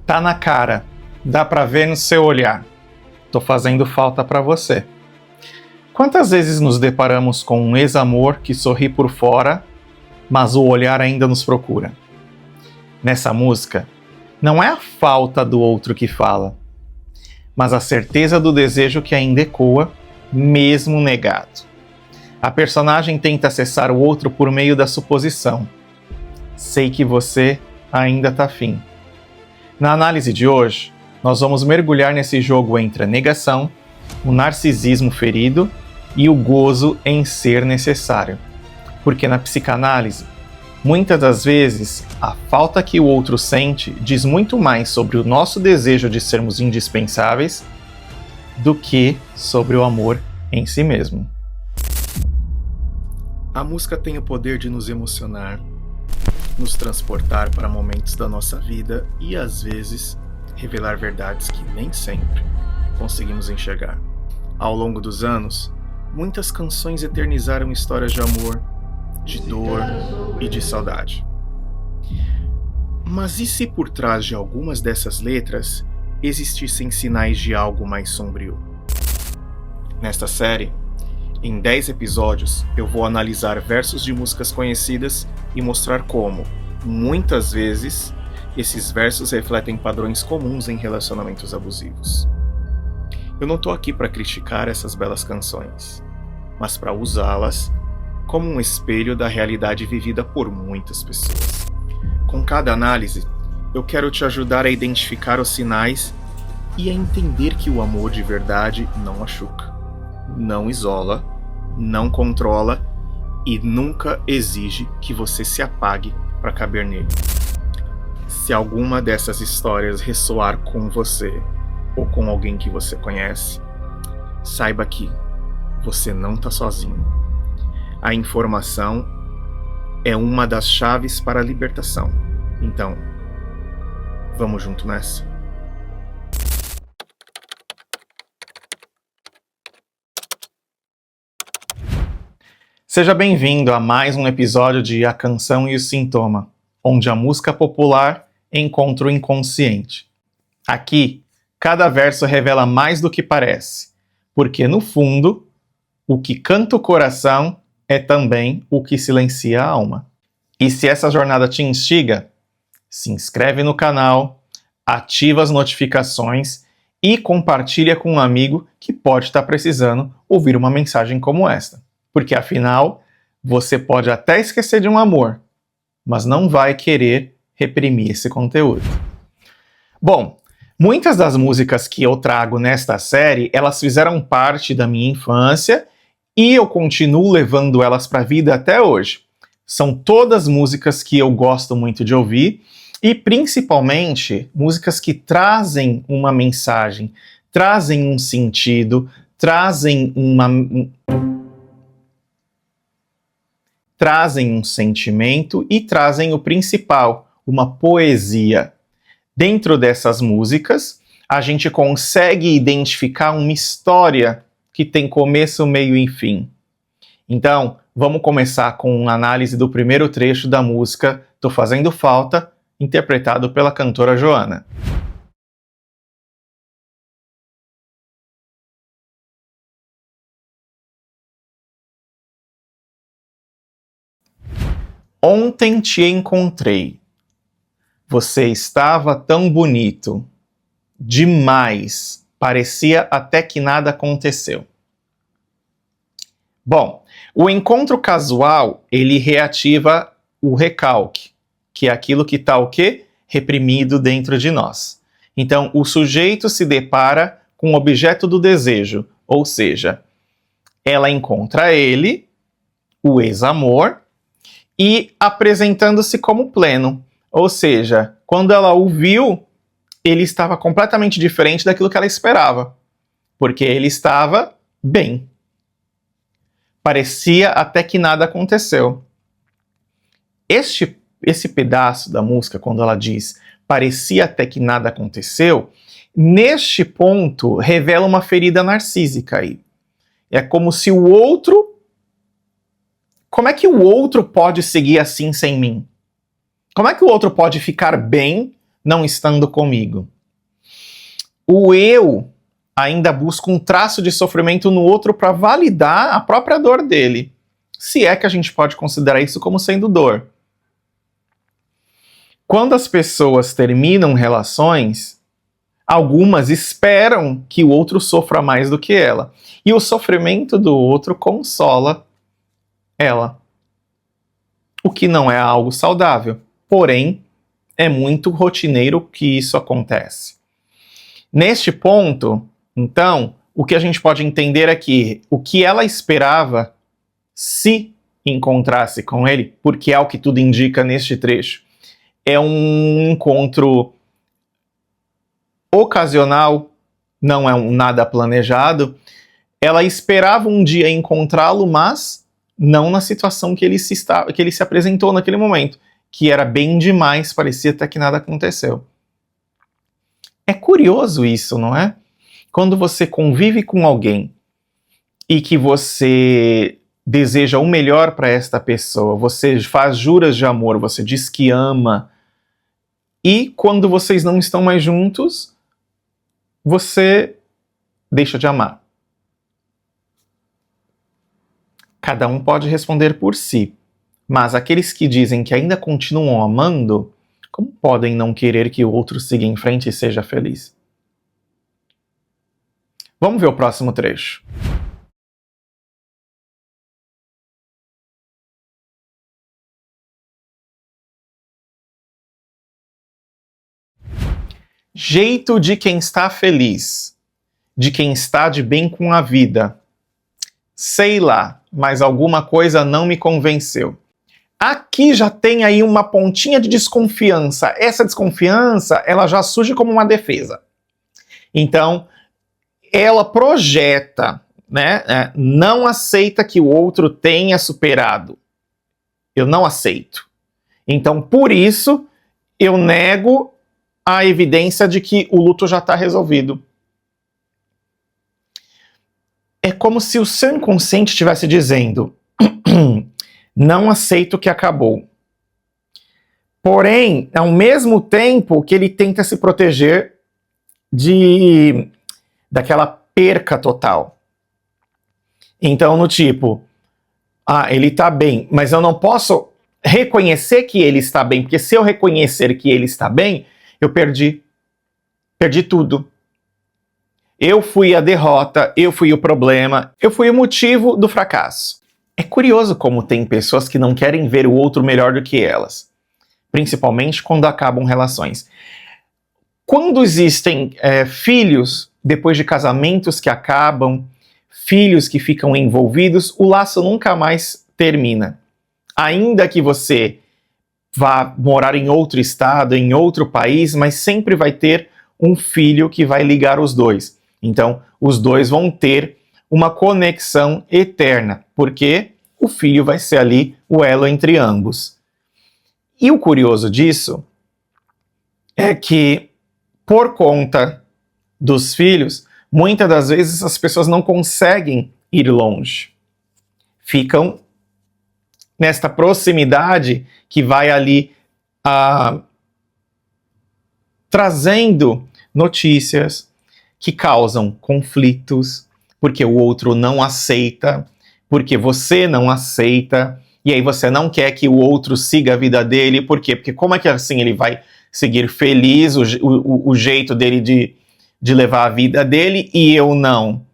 Tá na cara, dá pra ver no seu olhar. Tô fazendo falta pra você. Quantas vezes nos deparamos com um ex-amor que sorri por fora, mas o olhar ainda nos procura? Nessa música, não é a falta do outro que fala, mas a certeza do desejo que ainda ecoa, mesmo negado. A personagem tenta acessar o outro por meio da suposição. Sei que você ainda tá afim. Na análise de hoje, nós vamos mergulhar nesse jogo entre a negação, o narcisismo ferido e o gozo em ser necessário. Porque na psicanálise, muitas das vezes, a falta que o outro sente diz muito mais sobre o nosso desejo de sermos indispensáveis do que sobre o amor em si mesmo. A música tem o poder de nos emocionar, nos transportar para momentos da nossa vida e, às vezes, revelar verdades que nem sempre conseguimos enxergar. Ao longo dos anos, muitas canções eternizaram histórias de amor, de dor e de saudade. Mas e se por trás de algumas dessas letras existissem sinais de algo mais sombrio? Nesta série, em 10 episódios, eu vou analisar versos de músicas conhecidas e mostrar como, muitas vezes, esses versos refletem padrões comuns em relacionamentos abusivos. Eu não tô aqui para criticar essas belas canções, mas para usá-las como um espelho da realidade vivida por muitas pessoas. Com cada análise, eu quero te ajudar a identificar os sinais e a entender que o amor de verdade não machuca, não isola, não controla e nunca exige que você se apague para caber nele. Se alguma dessas histórias ressoar com você ou com alguém que você conhece, saiba que você não está sozinho. A informação é uma das chaves para a libertação. Então, vamos junto nessa? Seja bem-vindo a mais um episódio de A Canção e o Sintoma, onde a música popular encontra o inconsciente. Aqui, cada verso revela mais do que parece, porque no fundo, o que canta o coração é também o que silencia a alma. E se essa jornada te instiga, se inscreve no canal, ativa as notificações e compartilha com um amigo que pode estar precisando ouvir uma mensagem como esta. Porque afinal, você pode até esquecer de um amor, mas não vai querer reprimir esse conteúdo. Bom, muitas das músicas que eu trago nesta série, elas fizeram parte da minha infância e eu continuo levando elas para a vida até hoje. São todas músicas que eu gosto muito de ouvir e principalmente músicas que trazem uma mensagem, trazem um sentido, trazem um sentimento e trazem o principal, uma poesia. Dentro dessas músicas, a gente consegue identificar uma história que tem começo, meio e fim. Então, vamos começar com uma análise do primeiro trecho da música Tô Fazendo Falta, interpretado pela cantora Joana. Ontem te encontrei. Você estava tão bonito. Demais. Parecia até que nada aconteceu. Bom, o encontro casual, ele reativa o recalque, que é aquilo que está o quê? Reprimido dentro de nós. Então, o sujeito se depara com o objeto do desejo, ou seja, ela encontra ele, o ex-amor, e apresentando-se como pleno. Ou seja, quando ela o viu, ele estava completamente diferente daquilo que ela esperava. Porque ele estava bem. Parecia até que nada aconteceu. Esse pedaço da música, quando ela diz parecia até que nada aconteceu, neste ponto revela uma ferida narcísica aí. É como se o outro... Como é que o outro pode seguir assim sem mim? Como é que o outro pode ficar bem não estando comigo. O eu ainda busca um traço de sofrimento no outro para validar a própria dor dele. Se é que a gente pode considerar isso como sendo dor. Quando as pessoas terminam relações, algumas esperam que o outro sofra mais do que ela. E o sofrimento do outro consola ela. O que não é algo saudável. Porém, é muito rotineiro que isso acontece. Neste ponto, então, o que a gente pode entender é que o que ela esperava se encontrasse com ele, porque é o que tudo indica neste trecho, é um encontro ocasional, não é nada planejado. Ela esperava um dia encontrá-lo, mas não na situação que ele se apresentou naquele momento, que era bem demais, parecia até que nada aconteceu. É curioso isso, não é? Quando você convive com alguém e que você deseja o melhor para esta pessoa, você faz juras de amor, você diz que ama, e quando vocês não estão mais juntos, você deixa de amar. Cada um pode responder por si, mas aqueles que dizem que ainda continuam amando, como podem não querer que o outro siga em frente e seja feliz? Vamos ver o próximo trecho. Jeito de quem está feliz, de quem está de bem com a vida. Sei lá, mas alguma coisa não me convenceu. Aqui já tem aí uma pontinha de desconfiança. Essa desconfiança, ela já surge como uma defesa. Então, ela projeta, né? Não aceita que o outro tenha superado. Eu não aceito. Então, por isso, eu nego a evidência de que o luto já está resolvido. É como se o seu inconsciente estivesse dizendo: não aceito que acabou. Porém, ao mesmo tempo que ele tenta se proteger daquela perca total. Então, no tipo, ele está bem, mas eu não posso reconhecer que ele está bem, porque se eu reconhecer que ele está bem, eu perdi tudo. Eu fui a derrota, eu fui o problema, eu fui o motivo do fracasso. É curioso como tem pessoas que não querem ver o outro melhor do que elas, principalmente quando acabam relações. Quando existem filhos, depois de casamentos que acabam, filhos que ficam envolvidos, o laço nunca mais termina. Ainda que você vá morar em outro estado, em outro país, mas sempre vai ter um filho que vai ligar os dois. Então, os dois vão ter uma conexão eterna, porque o filho vai ser ali o elo entre ambos. E o curioso disso é que, por conta dos filhos, muitas das vezes as pessoas não conseguem ir longe. Ficam nesta proximidade que vai ali trazendo notícias que causam conflitos, porque o outro não aceita, porque você não aceita, e aí você não quer que o outro siga a vida dele. Por quê? Porque como é que assim ele vai seguir feliz, o jeito dele de levar a vida dele, e eu não?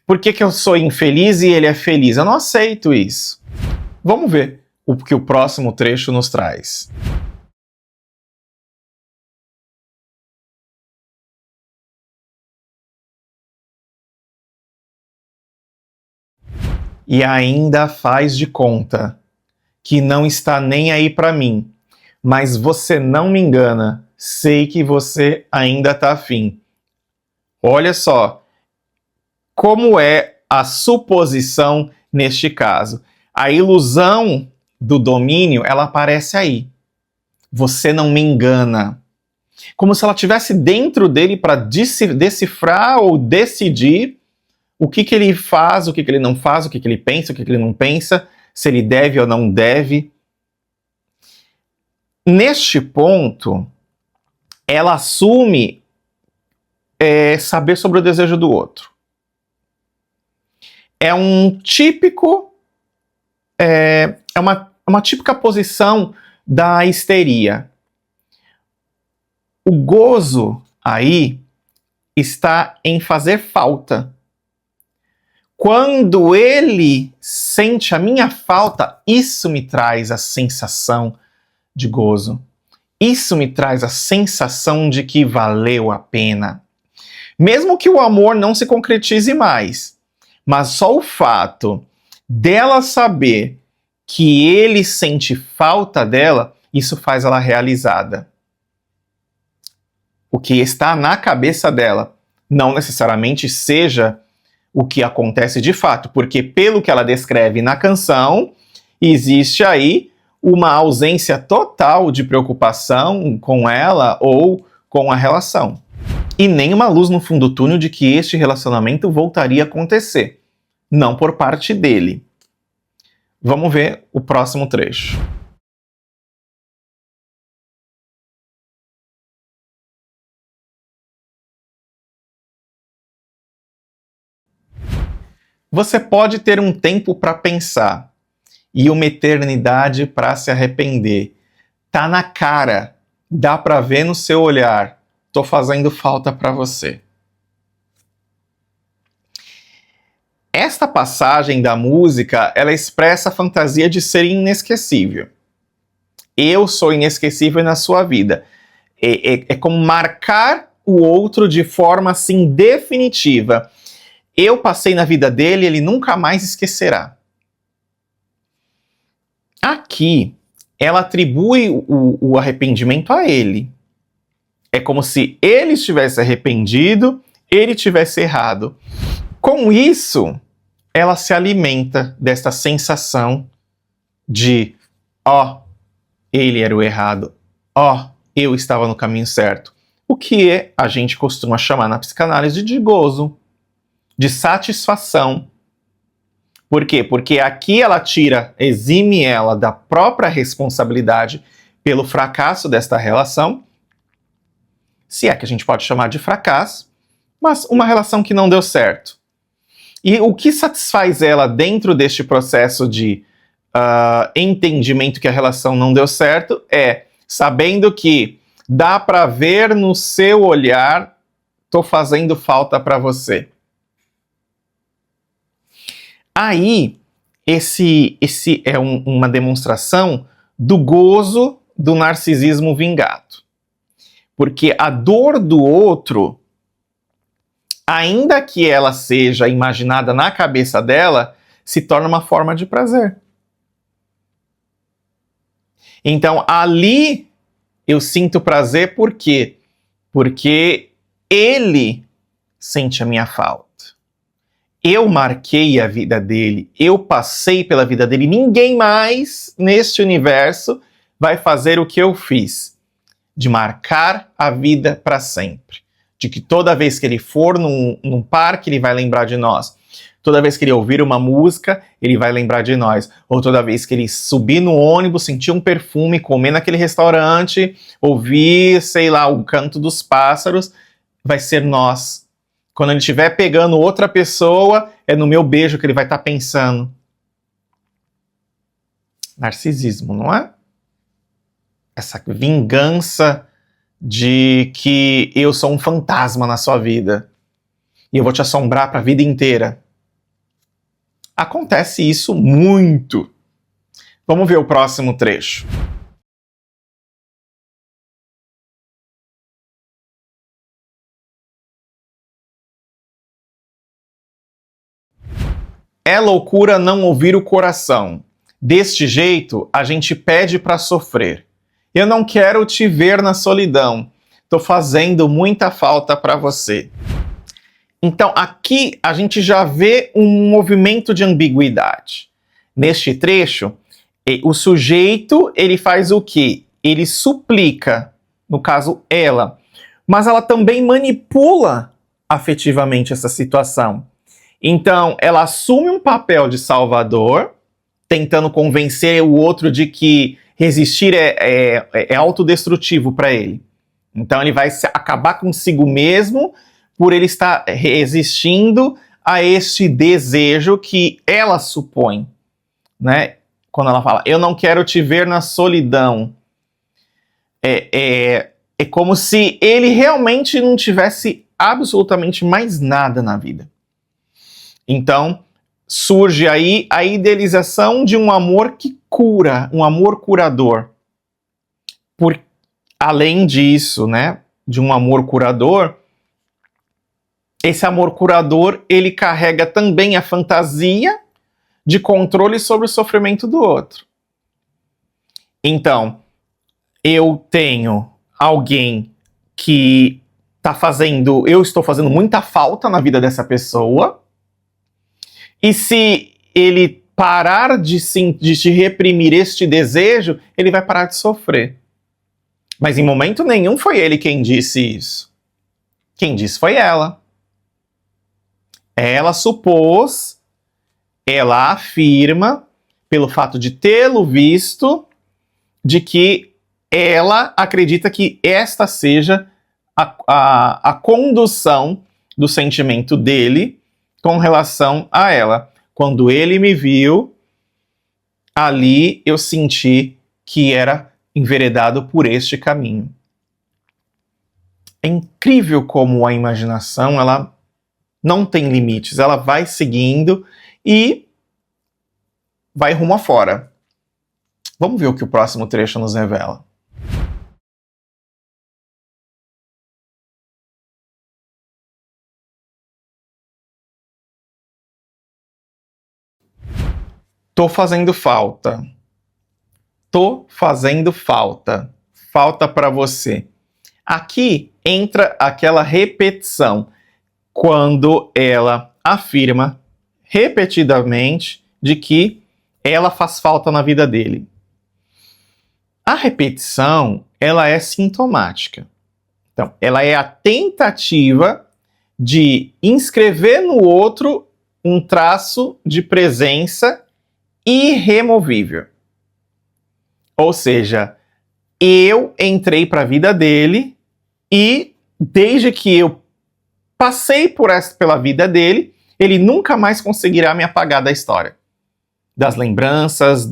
Por que eu sou infeliz e ele é feliz? Eu não aceito isso. Vamos ver o que o próximo trecho nos traz. E ainda faz de conta que não está nem aí para mim, mas você não me engana, sei que você ainda está afim. Olha só como é a suposição neste caso. A ilusão do domínio, ela aparece aí. Você não me engana. Como se ela estivesse dentro dele para decifrar ou decidir o que ele faz, o que ele não faz, o que ele pensa, o que ele não pensa, se ele deve ou não deve. Neste ponto, ela assume saber sobre o desejo do outro. É um típico, uma típica posição da histeria. O gozo aí está em fazer falta. Quando ele sente a minha falta, isso me traz a sensação de gozo. Isso me traz a sensação de que valeu a pena. Mesmo que o amor não se concretize mais, mas só o fato dela saber que ele sente falta dela, isso faz ela realizada. O que está na cabeça dela não necessariamente seja o que acontece de fato, porque pelo que ela descreve na canção, existe aí uma ausência total de preocupação com ela ou com a relação. E nem uma luz no fundo do túnel de que este relacionamento voltaria a acontecer. Não por parte dele. Vamos ver o próximo trecho. Você pode ter um tempo para pensar e uma eternidade para se arrepender. Tá na cara, dá para ver no seu olhar. Tô fazendo falta para você. Esta passagem da música, ela expressa a fantasia de ser inesquecível. Eu sou inesquecível na sua vida. É como marcar o outro de forma assim definitiva. Eu passei na vida dele, ele nunca mais esquecerá. Aqui, ela atribui o arrependimento a ele. É como se ele estivesse arrependido, ele tivesse errado. Com isso, ela se alimenta desta sensação de, ele era o errado, eu estava no caminho certo. O que a gente costuma chamar na psicanálise de gozo, de satisfação. Por quê? Porque aqui ela exime ela da própria responsabilidade pelo fracasso desta relação, se é que a gente pode chamar de fracasso, mas uma relação que não deu certo. E o que satisfaz ela dentro deste processo de entendimento que a relação não deu certo é sabendo que dá para ver no seu olhar, tô fazendo falta para você. Aí, esse é uma demonstração do gozo do narcisismo vingado. Porque a dor do outro, ainda que ela seja imaginada na cabeça dela, se torna uma forma de prazer. Então, ali eu sinto prazer por quê? Porque ele sente a minha falta. Eu marquei a vida dele, eu passei pela vida dele. Ninguém mais neste universo vai fazer o que eu fiz, de marcar a vida para sempre. De que toda vez que ele for num parque, ele vai lembrar de nós. Toda vez que ele ouvir uma música, ele vai lembrar de nós. Ou toda vez que ele subir no ônibus, sentir um perfume, comer naquele restaurante, ouvir, sei lá, o canto dos pássaros, vai ser nós. Quando ele estiver pegando outra pessoa, é no meu beijo que ele vai estar pensando. Narcisismo, não é? Essa vingança de que eu sou um fantasma na sua vida e eu vou te assombrar para a vida inteira. Acontece isso muito. Vamos ver o próximo trecho. É loucura não ouvir o coração. Deste jeito, a gente pede para sofrer. Eu não quero te ver na solidão. Tô fazendo muita falta para você. Então, aqui a gente já vê um movimento de ambiguidade. Neste trecho, o sujeito, ele faz o quê? Ele suplica, no caso ela, mas ela também manipula afetivamente essa situação. Então, ela assume um papel de salvador, tentando convencer o outro de que resistir é autodestrutivo para ele. Então ele vai acabar consigo mesmo por ele estar resistindo a este desejo que ela supõe, né? Quando ela fala, eu não quero te ver na solidão. É como se ele realmente não tivesse absolutamente mais nada na vida. Então, surge aí a idealização de um amor que cura, um amor curador. Além disso, né, de um amor curador, esse amor curador, ele carrega também a fantasia de controle sobre o sofrimento do outro. Então, eu tenho alguém que eu estou fazendo muita falta na vida dessa pessoa, e se ele parar de te reprimir este desejo, ele vai parar de sofrer. Mas em momento nenhum foi ele quem disse isso. Quem disse foi ela. Ela supôs, ela afirma, pelo fato de tê-lo visto, de que ela acredita que esta seja a condução do sentimento dele com relação a ela. Quando ele me viu, ali eu senti que era enveredado por este caminho. É incrível como a imaginação, ela não tem limites, ela vai seguindo e vai rumo afora. Vamos ver o que o próximo trecho nos revela. Tô fazendo falta. Tô fazendo falta. Falta para você. Aqui entra aquela repetição, quando ela afirma repetidamente de que ela faz falta na vida dele. A repetição, ela é sintomática. Então, ela é a tentativa de inscrever no outro um traço de presença irremovível. Ou seja, eu entrei para a vida dele e desde que eu passei pela vida dele, ele nunca mais conseguirá me apagar da história. Das lembranças,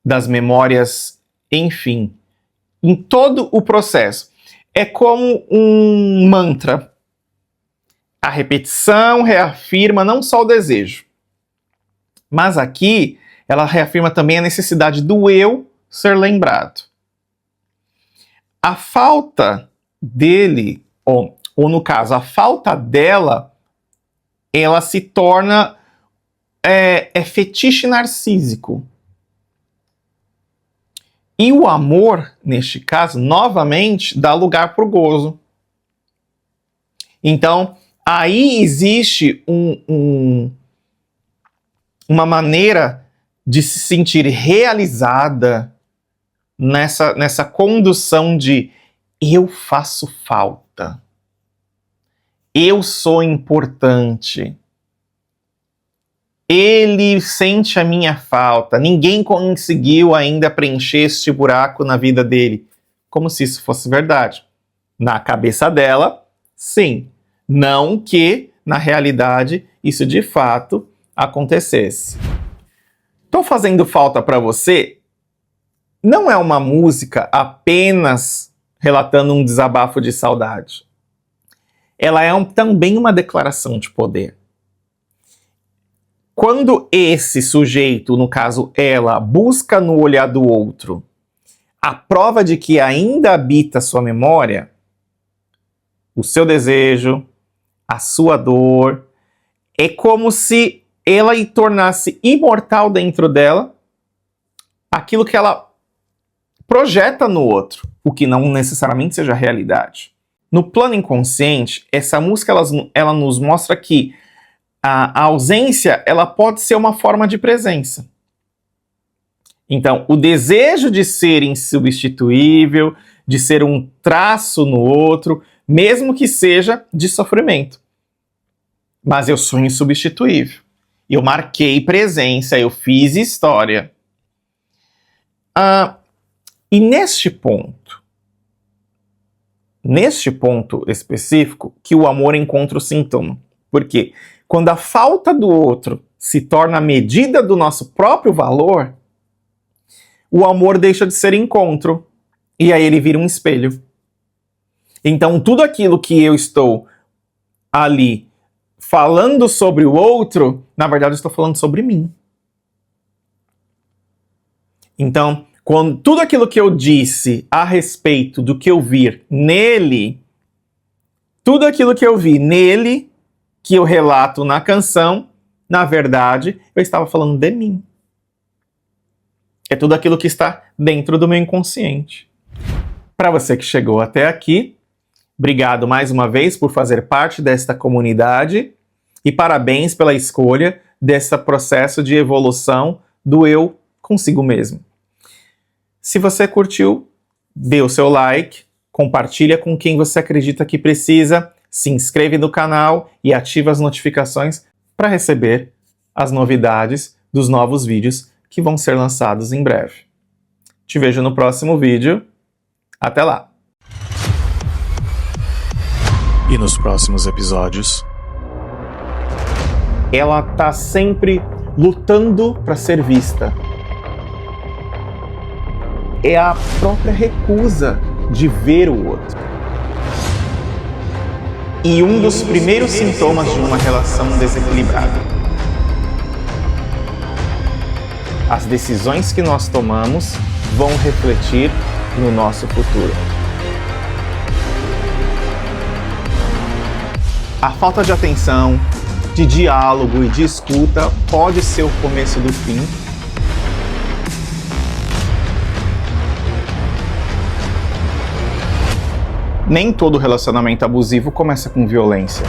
das memórias, enfim. Em todo o processo. É como um mantra. A repetição reafirma não só o desejo, mas aqui ela reafirma também a necessidade do eu ser lembrado. A falta dele, ou no caso, a falta dela, ela se torna fetiche narcísico. E o amor, neste caso, novamente, dá lugar para o gozo. Então, aí existe uma maneira de se sentir realizada nessa condução de eu faço falta, eu sou importante, ele sente a minha falta, ninguém conseguiu ainda preencher este buraco na vida dele, como se isso fosse verdade. Na cabeça dela, sim, não que na realidade isso de fato acontecesse. Tô fazendo falta para você não é uma música apenas relatando um desabafo de saudade. Ela é também uma declaração de poder. Quando esse sujeito, no caso ela, busca no olhar do outro a prova de que ainda habita sua memória, o seu desejo, a sua dor, é como se ela tornasse imortal dentro dela aquilo que ela projeta no outro, o que não necessariamente seja realidade. No plano inconsciente, essa música ela nos mostra que a ausência ela pode ser uma forma de presença. Então, o desejo de ser insubstituível, de ser um traço no outro, mesmo que seja de sofrimento. Mas eu sou insubstituível. Eu marquei presença, eu fiz história. E neste ponto, neste ponto específico, que o amor encontra o sintoma. Por quê? Quando a falta do outro se torna a medida do nosso próprio valor, o amor deixa de ser encontro. E aí ele vira um espelho. Então, tudo aquilo que eu estou ali falando sobre o outro, na verdade, eu estou falando sobre mim. Então, quando tudo aquilo que eu disse a respeito do que eu vi nele, tudo aquilo que eu vi nele, que eu relato na canção, na verdade, eu estava falando de mim. É tudo aquilo que está dentro do meu inconsciente. Para você que chegou até aqui, obrigado mais uma vez por fazer parte desta comunidade e parabéns pela escolha desse processo de evolução do eu consigo mesmo. Se você curtiu, dê o seu like, compartilha com quem você acredita que precisa, se inscreve no canal e ativa as notificações para receber as novidades dos novos vídeos que vão ser lançados em breve. Te vejo no próximo vídeo. Até lá! E nos próximos episódios, ela tá sempre lutando para ser vista. É a própria recusa de ver o outro. E um dos primeiros sintomas de uma relação desequilibrada. As decisões que nós tomamos vão refletir no nosso futuro. A falta de atenção, de diálogo e de escuta pode ser o começo do fim. Nem todo relacionamento abusivo começa com violência.